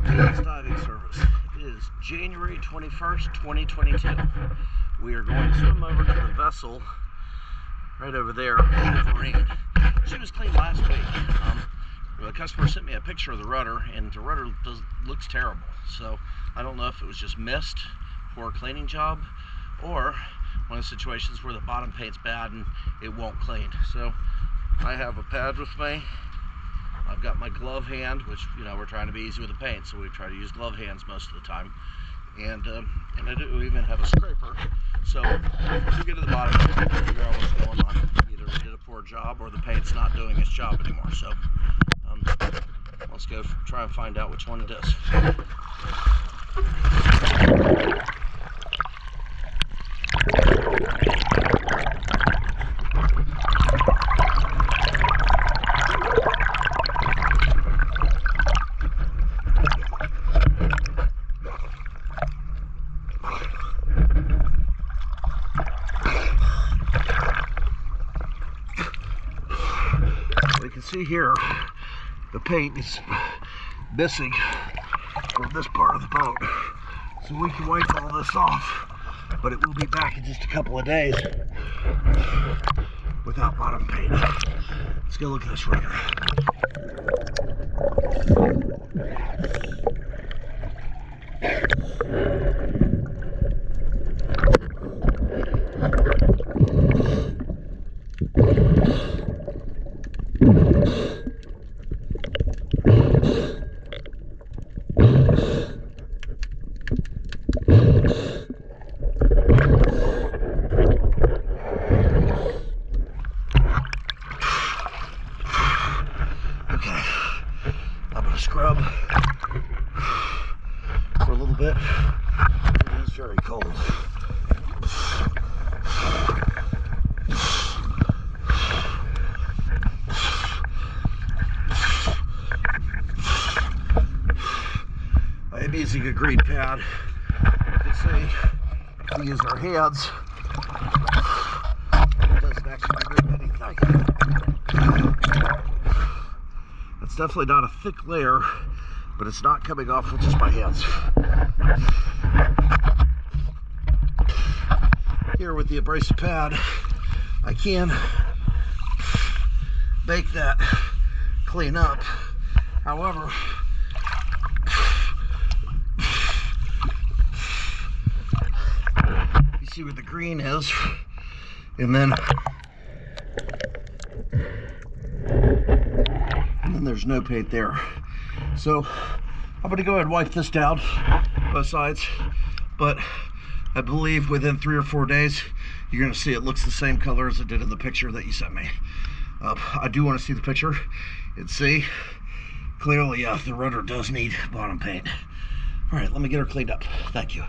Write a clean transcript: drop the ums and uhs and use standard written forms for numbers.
Today's diving service is January 21st, 2022. We are going to swim over to the vessel right over there, Woverine. She was cleaned last week. The customer sent me a picture of the rudder, and the rudder looks terrible. So I don't know if it was just missed for a cleaning job, or one of the situations where the bottom paint's bad and it won't clean. So I have a pad with me. I've got my glove hand, which, you know, we're trying to be easy with the paint, so we try to use glove hands most of the time. And I do even have a scraper, so to get to the bottom, figure out what's going on. Either we did a poor job or the paint's not doing its job anymore. So let's go try and find out which one it is. You can see here the paint is missing from this part of the boat, so we can wipe all this off, but it will be back in just a couple of days without bottom paint. Let's go look at this rudder. Scrub for a little bit. It is very cold. I am using a green pad. You can see if we use our hands, it doesn't actually remove anything. It's definitely not a thick layer, but it's not coming off with just my hands. Here with the abrasive pad, I can make that clean up. However, you see where the green is, and then there's no paint there. So I'm going to go ahead and wipe this down, both sides, but I believe within 3 or 4 days you're going to see it looks the same color as it did in the picture that you sent me. I do want to see the picture and see clearly, the rudder does need bottom paint. All right, let me get her cleaned up. Thank you.